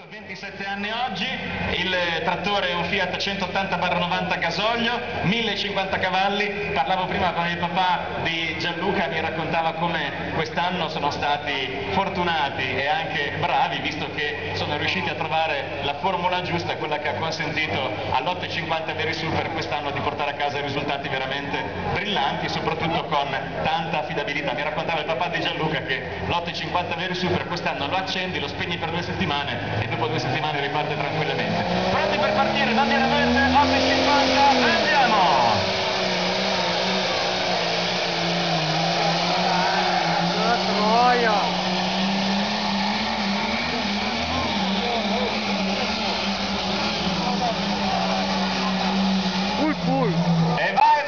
27 anni oggi, il trattore è un Fiat 180/90 gasolio, 1050 cavalli. Parlavo prima con il papà di Gianluca, mi raccontava come quest'anno sono stati fortunati e anche bravi, visto che sono riusciti a trovare la formula giusta, quella che ha consentito all'850 Very Super quest'anno di portare a casa risultati veramente brillanti, soprattutto con tanta affidabilità. Mi raccontava il papà di Gianluca che l'850 Very Super quest'anno lo accendi, lo spegni per 2 settimane e dopo 2 settimane riparte tranquillamente. Pronti per partire, bandiera verde, 850, andiamo! E vai!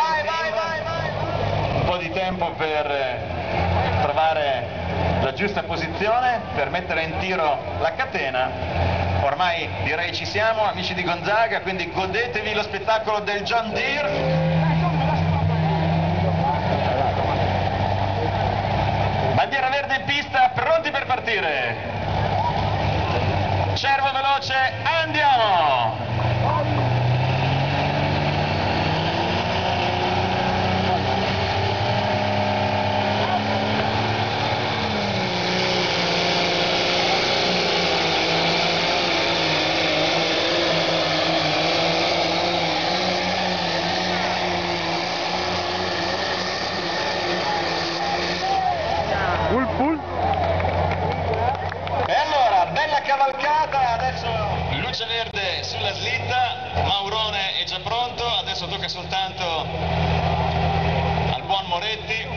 Un po' di tempo per trovare la giusta posizione, per mettere in tiro la catena. Ormai direi ci siamo, amici di Gonzaga, quindi godetevi lo spettacolo del John Deere. Bandiera verde in pista, pronti per partire. Cervo veloce, andiamo! E allora, bella cavalcata, adesso luce verde sulla slitta, Maurone è già pronto, adesso tocca soltanto al buon Moretti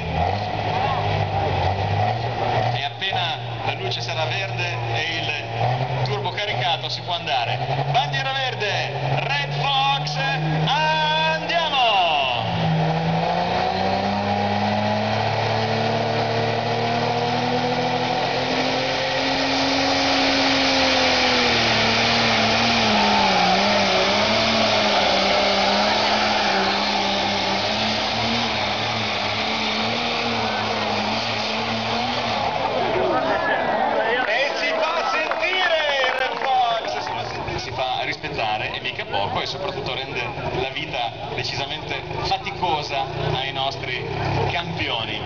e appena la luce sarà verde e il turbo caricato si può andare. Bandiera verde, Red Fox, andiamo! E mica poco, e soprattutto rende la vita decisamente faticosa ai nostri campioni.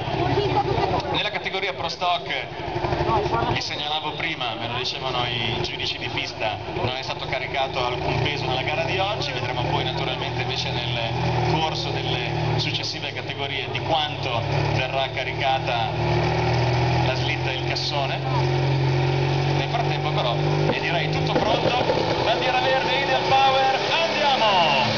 Nella categoria Pro Stock, vi segnalavo prima, me lo dicevano i giudici di pista, non è stato caricato alcun peso nella gara di oggi. Vedremo poi naturalmente invece nel corso delle successive categorie di quanto verrà caricata la slitta e il cassone. Nel frattempo però, e direi tutto pronto, bandiera verde, Ideal Power, andiamo!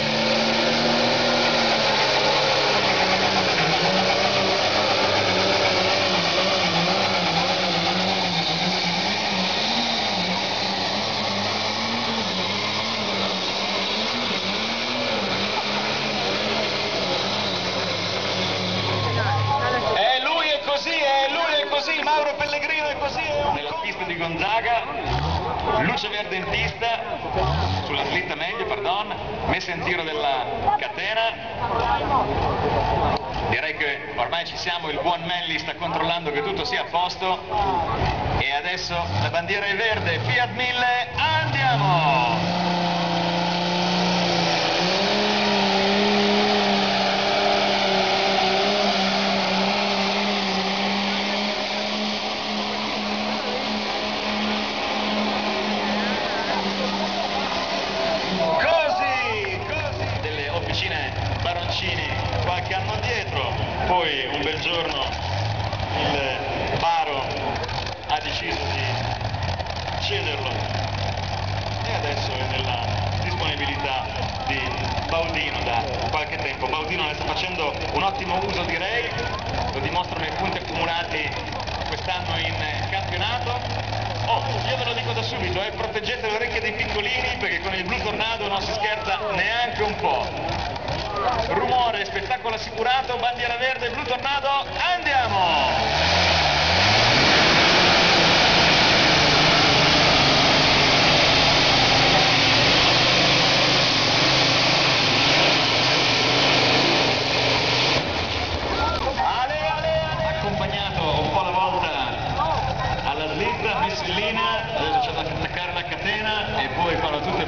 Mauro Pellegrino è così, nella pista di Gonzaga, luce verde in pista, sulla slitta meglio, pardon, messa in tiro della catena. Direi che ormai ci siamo, il buon Melli sta controllando che tutto sia a posto e adesso la bandiera è verde, Fiat 1000, andiamo! Baroncini qualche anno addietro, poi un bel giorno il Baro ha deciso di cederlo e adesso è nella disponibilità di Baudino da qualche tempo. Baudino ne sta facendo un ottimo uso, direi, lo dimostrano i punti accumulati quest'anno in campionato. Io ve lo dico da subito, proteggete le orecchie dei piccolini perché con il Blu Tornado non si scherza neanche un po'. Rumore, spettacolo assicurato, bandiera verde, Blu Tornado, andiamo! Accompagnato un po' alla volta alla slitta, messa in linea, adesso c'è da attaccare la catena.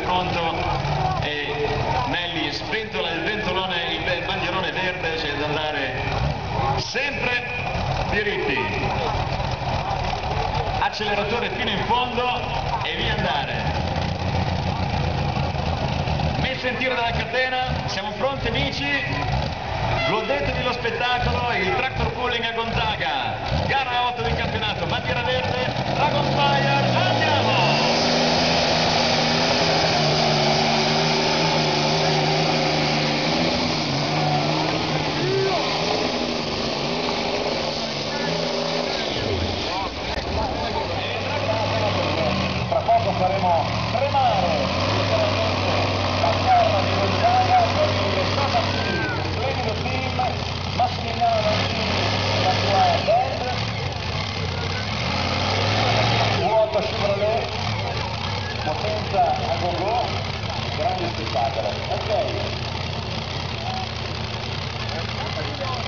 pronto e Nelly sprintola il ventolone, il bandierone verde, c'è da andare sempre diritti, acceleratore fino in fondo e via andare. Messa in tiro dalla catena, siamo pronti amici, godetevi lo spettacolo, il tractor pulling a Gonzaga, gara 8 del campionato, bandiera verde, Dragonfire, andiamo! Tra poco faremo tremare la terra di Gonzaga con il Sota Team, splendido team, Massimiliano Mancini e la sua band, vuoto Chevrolet, potenza a go-go, grande spettacolo. Ok,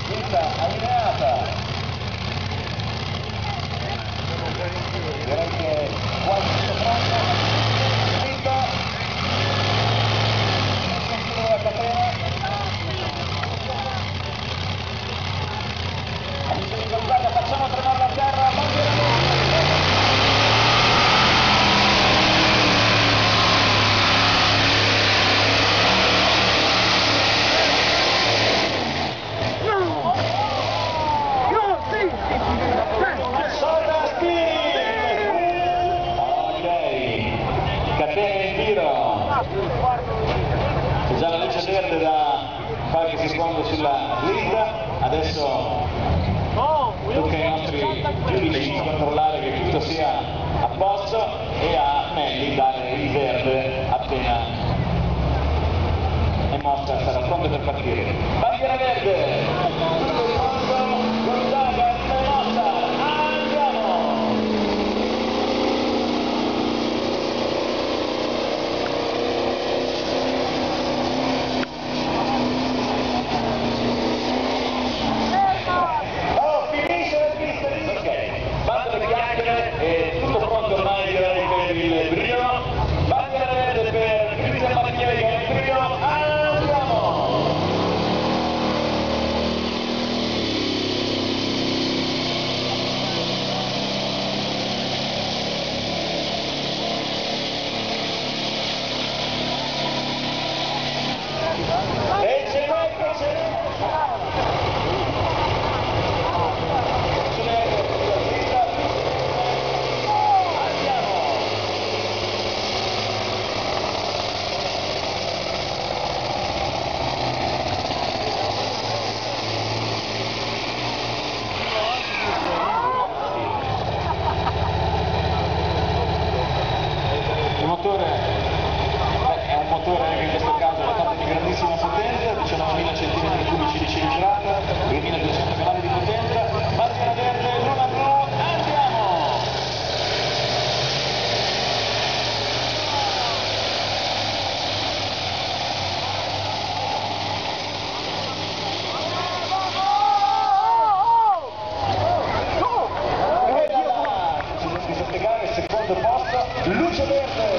vista allineata. Direi che quasi tutto pronto, spinto, messo in tiro della catena, amici di Gonzaga, facciamo tremare la terra, bandiera verde. Catena in tiro, c'è già la luce verde da qualche secondo sulla lista, adesso tocca ai nostri giudici controllare che tutto sia a posto e a Nelly dare il verde appena è mossa, sarà pronta per partire. Bandiera verde, tutto pronto, Gonzaga è mossa, andiamo! È tutto pronto ormai direi per il brio, bandiera verde per Cristian Marchieri che è il brio, andiamo! E c'è l'ecco, c'è il motore è un motore che in questo caso è fatto di grandissima potenza, 19.000 cm3 di cilindrata, 2.200 cavalli di potenza, bandiera verde, luna blu, andiamo! Ci sono di sottegare il secondo posto, luce verde